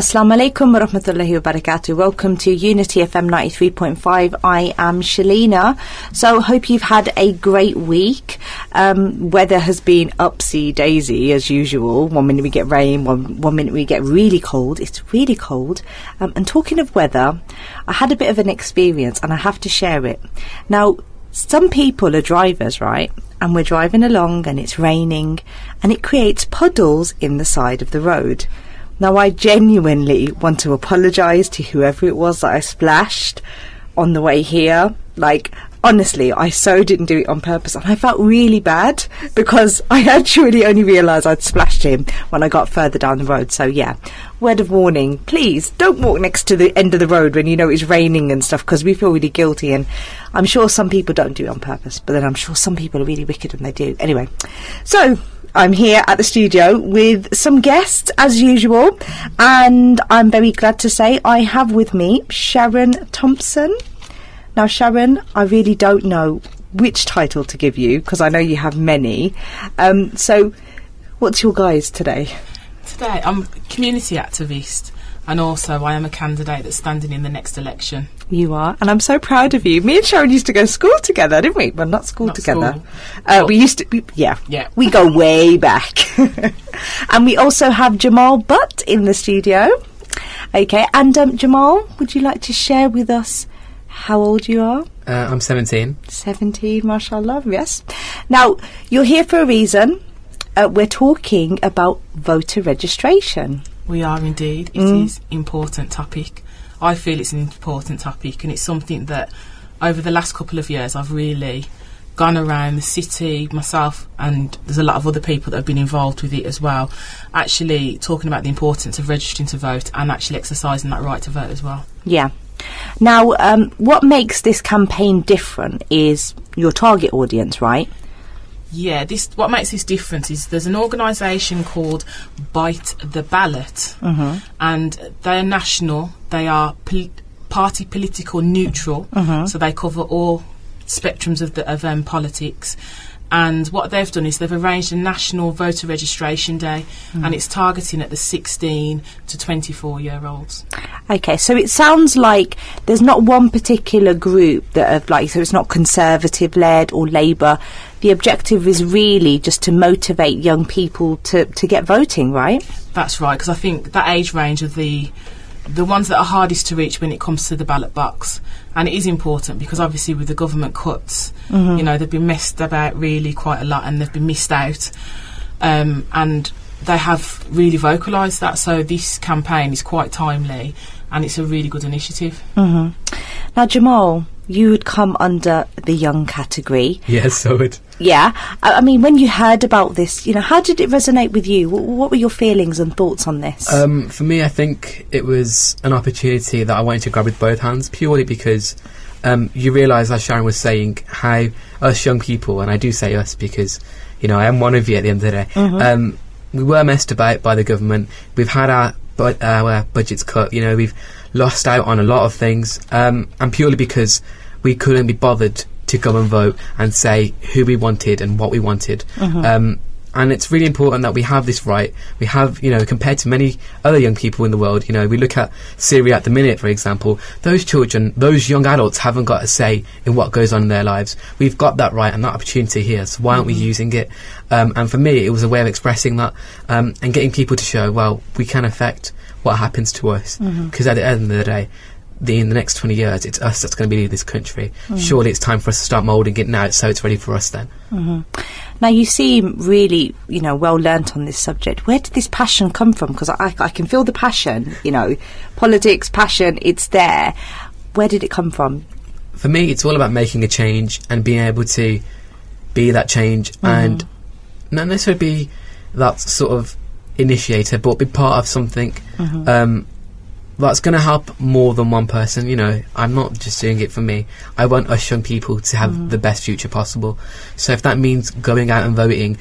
Assalamu alaikum wa rahmatullahi wa barakatuh. Welcome to Unity FM 93.5. I am Shalina. So hope you've had a great week. Weather has been upsy daisy as usual. 1 minute we get rain, one minute we get really cold. It's really cold. And talking of weather, I had a bit of an experience and I have to share it. Now, some people are drivers, right? And we're driving along and it's raining and it creates puddles in the side of the road. Now, I genuinely want to apologise to whoever it was that I splashed on the way here. Like, honestly, I so didn't do it on purpose. And I felt really bad because I actually only realised I'd splashed him when I got further down the road. So, yeah, word of warning, please don't walk next to the end of the road when you know it's raining and stuff, because we feel really guilty. And I'm sure some people don't do it on purpose, but then I'm sure some people are really wicked and they do. Anyway, so I'm here at the studio with some guests as usual, and I'm very glad to say I have with me Sharon Thompson. Now, Sharon, I really don't know which title to give you because I know you have many. So what's your guise today? Today I'm a community activist, and also I am a candidate that's standing in the next election. You are, and I'm so proud of you. Me and Sharon used to go to school together, didn't we? Well, not together. We used to, yeah. We go way back. And we also have Jamal Butt in the studio. Okay, and Jamal, would you like to share with us how old you are? I'm 17. 17, mashallah, yes. Now, you're here for a reason. We're talking about voter registration. We are indeed. It is an important topic. I feel it's an important topic, and it's something that over the last couple of years I've really gone around the city myself, and there's a lot of other people that have been involved with it as well, actually talking about the importance of registering to vote and actually exercising that right to vote as well. Yeah. Now, what makes this campaign different is your target audience, right? Yeah, what makes this different is there's an organisation called Bite the Ballot, and they're national. They are party political neutral, so they cover all spectrums of politics. And what they've done is they've arranged a national voter registration day, and it's targeting at the 16 to 24-year-olds. Okay, so it sounds like there's not one particular group that have, like, so it's not Conservative-led or Labour. The objective is really just to motivate young people to get voting, right? That's right, because I think that age range of the ones that are hardest to reach when it comes to the ballot box. And it is important because obviously with the government cuts, you know, they've been messed about really quite a lot and they've been missed out. And they have really vocalised that. So this campaign is quite timely and it's a really good initiative. Now, Jamal, you would come under the young category. Yes, I would. Yeah. I mean, when you heard about this, you know, how did it resonate with you? What were your feelings and thoughts on this? For me, I think it was an opportunity that I wanted to grab with both hands, purely because you realise, as Sharon was saying, how us young people, and I do say us because, you know, I am one of you at the end of the day, we were messed about by the government. We've had our budgets cut, you know, we've lost out on a lot of things, and purely because we couldn't be bothered to go and vote and say who we wanted and what we wanted. And it's really important that we have this right. We have, you know, compared to many other young people in the world, you know, we look at Syria at the minute, for example, those children, those young adults haven't got a say in what goes on in their lives. We've got that right and that opportunity here, so why aren't we using it? And for me, it was a way of expressing that, and getting people to show, well, we can affect what happens to us, because at the end of the day, in the next 20 years, it's us that's going to be leading this country. Surely it's time for us to start moulding it now, so it's ready for us then. Now, you seem really, you know, well learnt on this subject. Where did this passion come from? Because I can feel the passion, you know, politics, passion, it's there. Where did it come from? For me, it's all about making a change and being able to be that change and not necessarily be that sort of initiator, but be part of something that's going to help more than one person. You know, I'm not just doing it for me. I want us young people to have the best future possible. So if that means going out and voting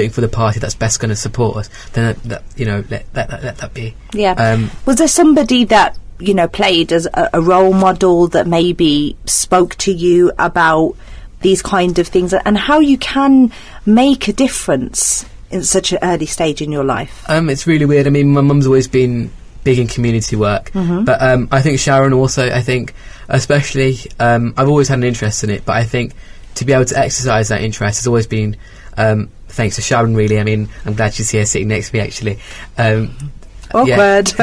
for the party that's best going to support us, then you know, let that be. Yeah. Was there somebody that, you know, played as a role model that maybe spoke to you about these kind of things and how you can make a difference in such an early stage in your life? It's really weird. I mean, my mum's always been big in community work. But I think Sharon also, especially, I've always had an interest in it, but I think to be able to exercise that interest has always been thanks to Sharon, really. I mean, I'm glad she's here sitting next to me, actually. Awkward.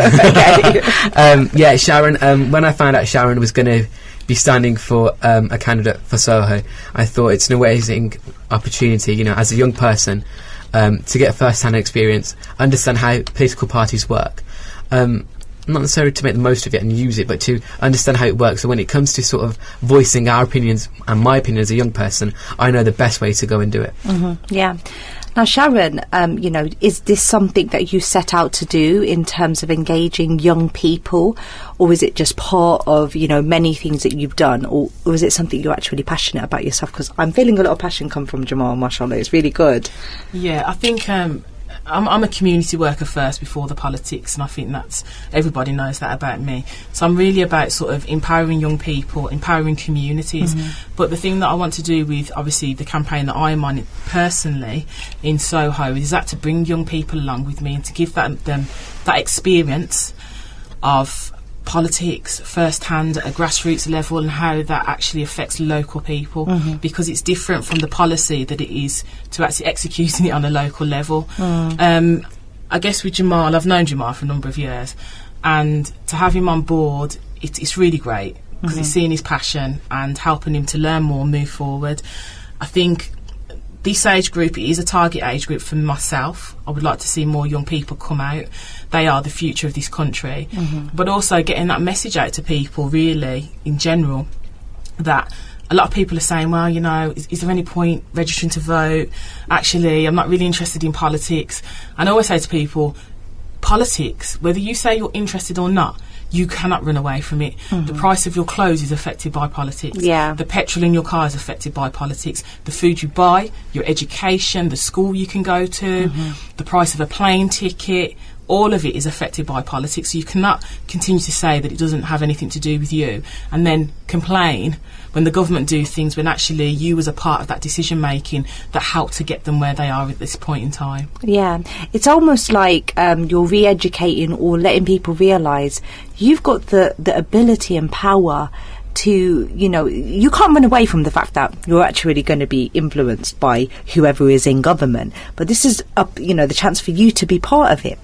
Yeah, Sharon, when I found out Sharon was going to be standing for a candidate for Soho, I thought it's an amazing opportunity, you know, as a young person, to get first-hand experience, understand how political parties work. Not necessarily to make the most of it and use it, but to understand how it works. So when it comes to sort of voicing our opinions and my opinion as a young person, I know the best way to go and do it. Yeah. Now, Sharon, you know, is this something that you set out to do in terms of engaging young people, or is it just part of, you know, many things that you've done, or is it something you're actually passionate about yourself? Because I'm feeling a lot of passion come from Jamal, mashallah. It's really good. Yeah, I think I'm a community worker first before the politics, and I think that's, everybody knows that about me. So I'm really about sort of empowering young people, empowering communities. But the thing that I want to do with, obviously, the campaign that I'm on personally in Soho is that to bring young people along with me and to give them that experience of politics firsthand at a grassroots level and how that actually affects local people, because it's different from the policy that it is to actually executing it on a local level. I guess with Jamal, I've known Jamal for a number of years, and to have him on board, it's really great because it's seeing his passion and helping him to learn more, move forward. I think this age group is a target age group for myself. I would like to see more young people come out. They are the future of this country. But also getting that message out to people, really, in general, that a lot of people are saying, well, you know, is there any point registering to vote? Actually, I'm not really interested in politics. And I always say to people, politics, whether you say you're interested or not, you cannot run away from it. The price of your clothes is affected by politics. The petrol in your car is affected by politics. The food you buy, your education, the school you can go to, the price of a plane ticket, all of it is affected by politics. So you cannot continue to say that it doesn't have anything to do with you and then complain when the government do things when actually you was a part of that decision making that helped to get them where they are at this point in time. Yeah, it's almost like you're re-educating or letting people realise you've got the ability and power to, you know, you can't run away from the fact that you're actually going to be influenced by whoever is in government, but this is you know, the chance for you to be part of it.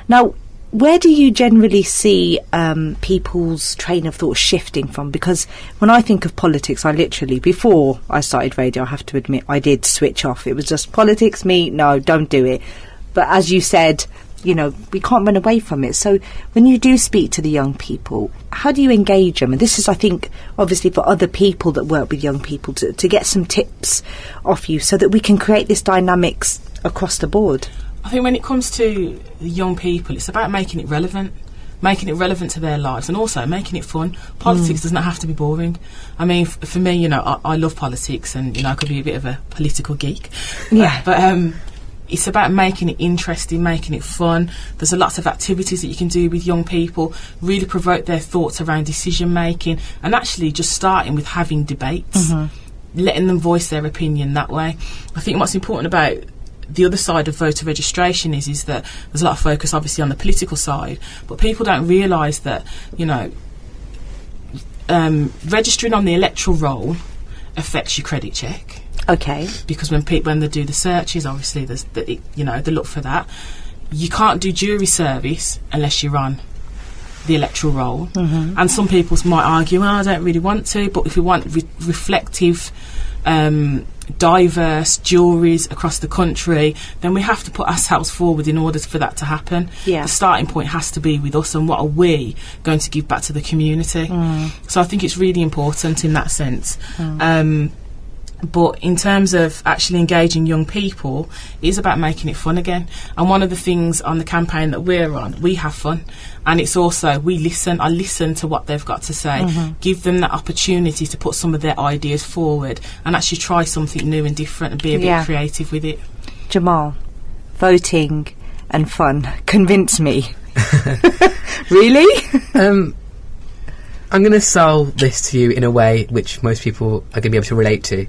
Now, where do you generally see people's train of thought shifting from? Because when I think of politics, I literally, before I started radio, I have to admit, I did switch off. It was just politics, me, no, don't do it. But as you said, you know, we can't run away from it. So when you do speak to the young people, how do you engage them? And this is, I think, obviously for other people that work with young people to get some tips off you so that we can create this dynamics across the board. I think when it comes to the young people, it's about making it relevant to their lives and also making it fun. Politics does not have to be boring. I mean, for me, you know, I love politics and, you know, I could be a bit of a political geek. But it's about making it interesting, making it fun. There's a lot of activities that you can do with young people, really provoke their thoughts around decision making, and actually just starting with having debates, letting them voice their opinion that way. I think what's important about the other side of voter registration is that there's a lot of focus obviously on the political side, but people don't realise that, you know, registering on the electoral roll affects your credit check. Okay. Because when they do the searches, obviously there's you know, they look for that. You can't do jury service unless you're on the electoral roll. And some people might argue, well, I don't really want to, but if we want reflective, diverse juries across the country, then we have to put ourselves forward in order for that to happen. The starting point has to be with us, and what are we going to give back to the community. So I think it's really important in that sense. But in terms of actually engaging young people, it is about making it fun again. And one of the things on the campaign that we're on, we have fun. And it's also, I listen to what they've got to say, give them that opportunity to put some of their ideas forward and actually try something new and different and be a bit creative with it. Jamal, voting and fun, convince me. Really? I'm going to sell this to you in a way which most people are going to be able to relate to.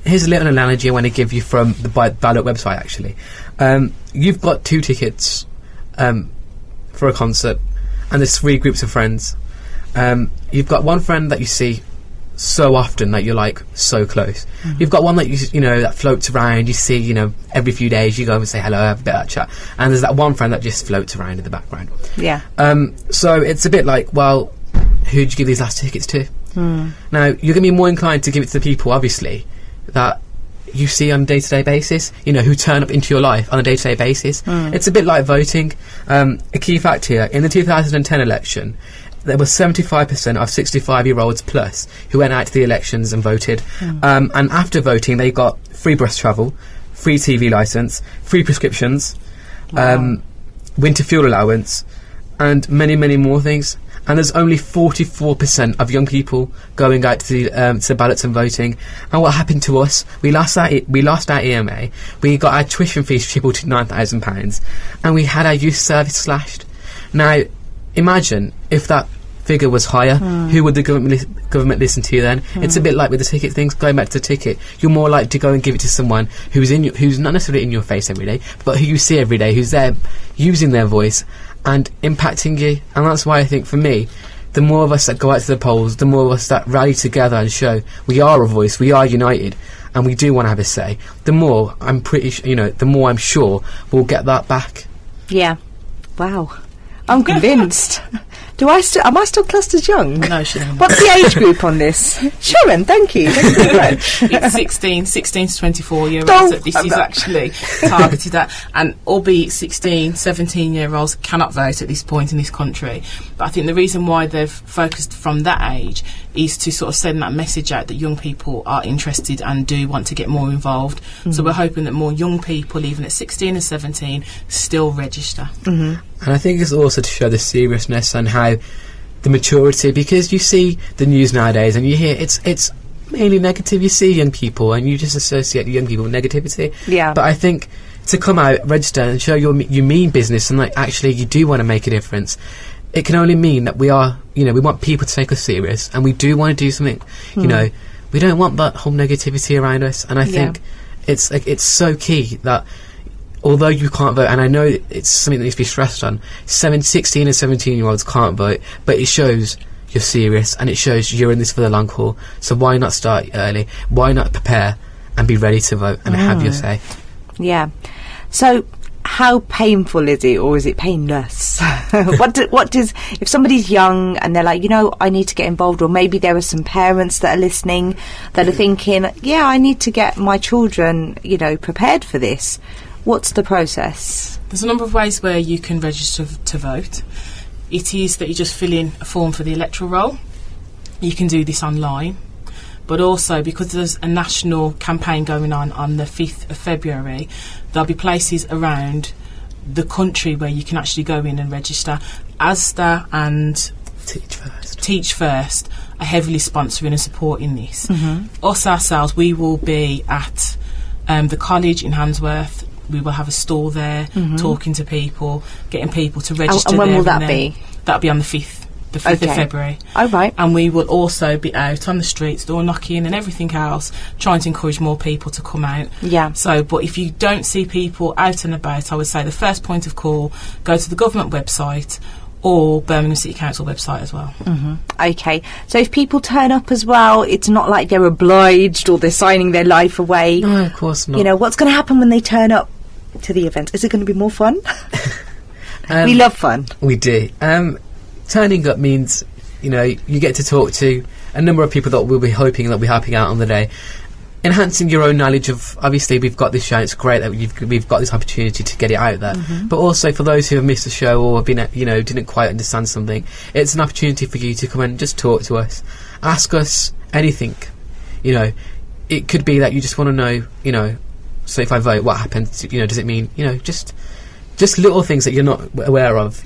Here's a little analogy I want to give you from the ballot website, actually. You've got 2 tickets for a concert, and there's 3 groups of friends. You've got one friend that you see so often that you're like so close. You've got one that you know that floats around. You see, you know, every few days you go and say hello, have a bit of chat. And there's that one friend that just floats around in the background. Yeah. So it's a bit like, well, who'd you give these last tickets to? Now you're going to be more inclined to give it to the people, obviously, that you see on a day-to-day basis, you know, who turn up into your life on a day-to-day basis. It's a bit like voting. A key fact here, in the 2010 election, there was 75% of 65-year-olds plus who went out to the elections and voted. And after voting, they got free bus travel, free TV licence, free prescriptions, winter fuel allowance, and many, many more things. And there's only 44% of young people going out to the ballots and voting. And what happened to us? We lost our EMA. We got our tuition fees tripled to £9,000, and we had our youth service slashed. Now, imagine if that figure was higher, who would the government listen to then? It's a bit like with the ticket things. Going back to the ticket, you're more likely to go and give it to someone who's not necessarily in your face every day, but who you see every day, who's there using their voice and impacting you. And that's why I think, for me, the more of us that go out to the polls, the more of us that rally together and show we are a voice, we are united, and we do want to have a say, the more I'm the more I'm sure we'll get that back. Yeah. Wow. I'm convinced. Am I still classed as young? No, Sharon. What's the age group on this? Sharon, thank you. Thank you very much. It's 16 to 24 year olds that this is actually targeted at, and albeit 16, 17 year olds cannot vote at this point in this country. But I think the reason why they've focused from that age is to sort of send that message out that young people are interested and do want to get more involved. So we're hoping that more young people, even at 16 and 17, still register. And I think it's also to show the seriousness and how the maturity, because you see the news nowadays and you hear it's mainly negative. You see young people and you just associate young people with negativity. Yeah. But I think to come out, register and show you mean business, and like actually you do want to make a difference, it can only mean that we are, we want people to take us serious, and we do want to do something. We don't want that whole negativity around us, and I think it's so key that although you can't vote, and I know it's something that needs to be stressed on, 16 and 17-year-olds can't vote, but it shows you're serious and it shows you're in this for the long haul. So why not start early? Why not prepare and be ready to vote and have your say? Yeah. So how painful is it, or is it painless? What does, if somebody's young and they're like, I need to get involved, or maybe there are some parents that are listening that are thinking, I need to get my children, prepared for this. What's the process? There's a number of ways where you can register to vote. It is that you just fill in a form for the electoral roll. You can do this online, but also because there's a national campaign going on the 5th of February, there'll be places around the country where you can actually go in and register. Asda and Teach First are heavily sponsoring and supporting this. Us ourselves, we will be at the college in Handsworth. We will have a stall there, talking to people, getting people to register. And when there will that be? That'll be on the 5th of February. Oh, right. And we will also be out on the streets, door knocking and everything else, trying to encourage more people to come out. Yeah. So, but if you don't see people out and about, I would say the first point of call, go to the government website or Birmingham City Council website as well. Okay. So if people turn up as well, it's not like they're obliged or they're signing their life away. No, of course not. What's going to happen when they turn up to the event? Is it going to be more fun? We love fun. We do. Turning up means, you get to talk to a number of people that we'll be hoping that we're helping out on the day. Enhancing your own knowledge of, obviously, we've got this show, it's great that we've got this opportunity to get it out there. But also for those who have missed the show or have been, didn't quite understand something, it's an opportunity for you to come and just talk to us. Ask us anything. It could be that you just want to know, so if I vote, what happens? Does it mean, just little things that you're not aware of,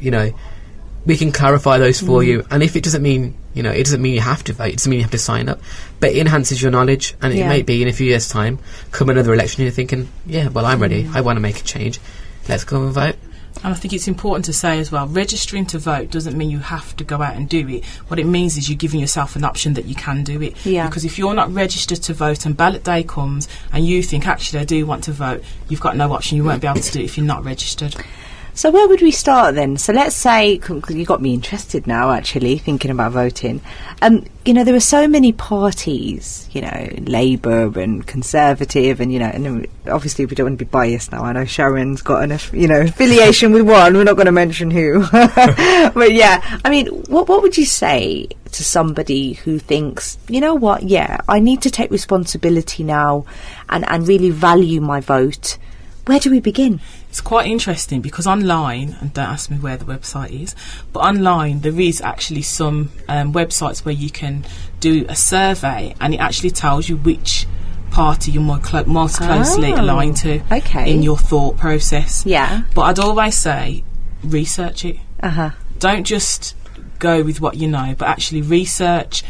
we can clarify those for you. And if it doesn't mean, it doesn't mean you have to vote, it doesn't mean you have to sign up, but it enhances your knowledge. And it may be in a few years' time, come another election, you're thinking, I'm ready, I want to make a change, let's go and vote. And I think it's important to say as well, registering to vote doesn't mean you have to go out and do it. What it means is you're giving yourself an option that you can do it. Because if you're not registered to vote and ballot day comes and you think, actually, I do want to vote, you've got no option. You won't be able to do it if you're not registered. So where would we start then? So let's say, because you got me interested now, actually, thinking about voting. There are so many parties, Labour and Conservative, and, and obviously we don't want to be biased now. I know Sharon's got an, affiliation with one. We're not going to mention who. But yeah, I mean, what would you say to somebody who thinks, you know what, I need to take responsibility now and really value my vote? Where do we begin? It's quite interesting because online, and don't ask me where the website is, but online there is actually some websites where you can do a survey and it actually tells you which party you're most closely aligned to in your thought process. Yeah. But I'd always say research it. Don't just go with what you know, but actually research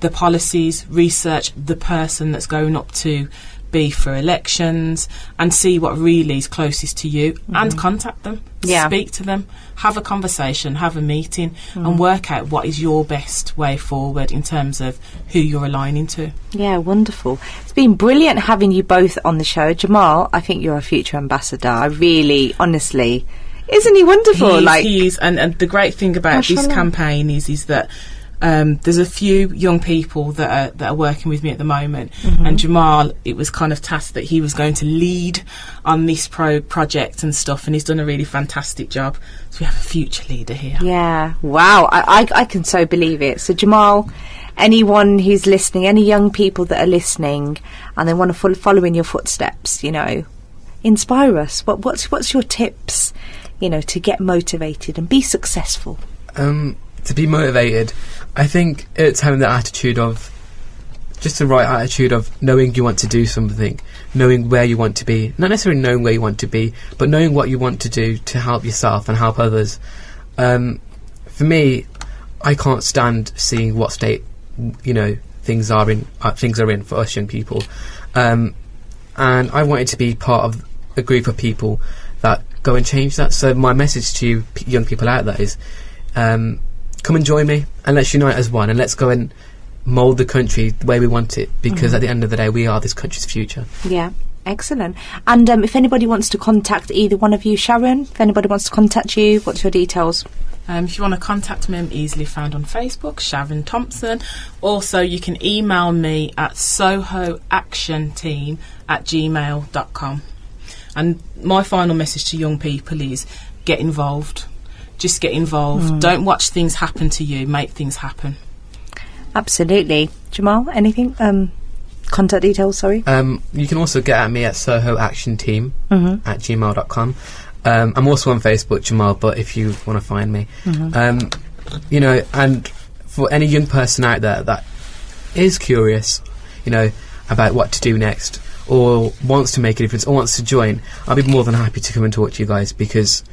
the policies, research the person that's going up to be for elections, and see what really is closest to you, and contact them, speak to them, have a conversation, have a meeting, and work out what is your best way forward in terms of who you're aligning to. Yeah, wonderful. It's been brilliant having you both on the show. Jamal, I think you're a future ambassador. I really, honestly, isn't he wonderful? He is, and the great thing about this campaign is that there's a few young people that are working with me at the moment, and Jamal, it was kind of tasked that he was going to lead on this project and stuff, and he's done a really fantastic job. So we have a future leader here. Yeah, wow, I can so believe it. So Jamal, anyone who's listening, any young people that are listening and they want to follow in your footsteps, inspire us. What's your tips, to get motivated and be successful? To be motivated, I think it's having the attitude of, just the right attitude of knowing you want to do something, knowing where you want to be, not necessarily knowing where you want to be, but knowing what you want to do to help yourself and help others. For me, I can't stand seeing what state, things are in for us young people, and I wanted to be part of a group of people that go and change that. So my message to you young people out there is, come and join me and let's unite as one, and let's go and mould the country the way we want it, because at the end of the day we are this country's future. Yeah, excellent. And if anybody wants to contact either one of you, Sharon, if anybody wants to contact you, what's your details? If you want to contact me, I'm easily found on Facebook, Sharon Thompson. Also, you can email me at sohoactionteam@gmail.com. And my final message to young people is get involved. Just get involved. Don't watch things happen to you. Make things happen. Absolutely. Jamal, anything? Contact details, sorry? You can also get at me at Sohoactionteam @gmail.com. I'm also on Facebook, Jamal, but if you want to find me. And for any young person out there that is curious, about what to do next, or wants to make a difference, or wants to join, I'll be more than happy to come and talk to you guys, because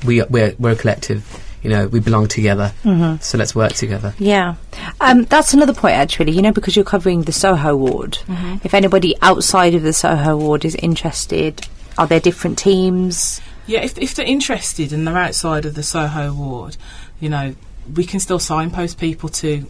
we're a collective, we belong together, so let's work together. Yeah, that's another point actually, because you're covering the Soho ward. If anybody outside of the Soho ward is interested, are there different teams? Yeah, if they're interested and they're outside of the Soho ward, we can still signpost people to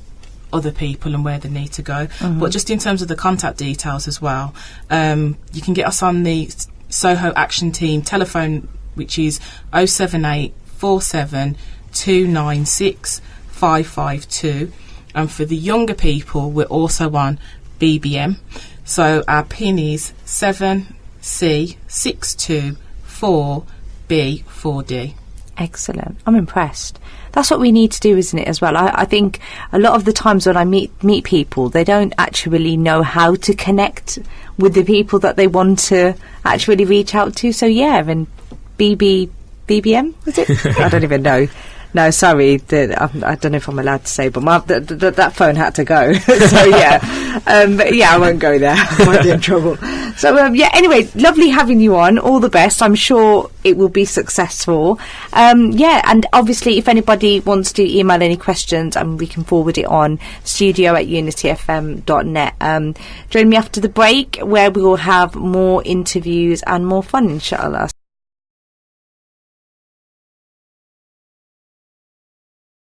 other people and where they need to go. But just in terms of the contact details as well, you can get us on the Soho Action Team telephone, which is 078 47 296 552. And for the younger people, we're also on BBM. So our PIN is 7C624B4D. Excellent. I'm impressed. That's what we need to do, isn't it, as well? I think a lot of the times when I meet people, they don't actually know how to connect with the people that they want to actually reach out to. So yeah, and BBM, was it? I don't even know. No, sorry, I don't know if I'm allowed to say, but that phone had to go. So yeah, but yeah, I won't go there. I might be in trouble. So yeah, anyway, lovely having you on. All the best. I'm sure it will be successful. Yeah, and obviously, if anybody wants to email any questions, we can forward it on studio@unityfm.net. Join me after the break, where we will have more interviews and more fun, inshallah.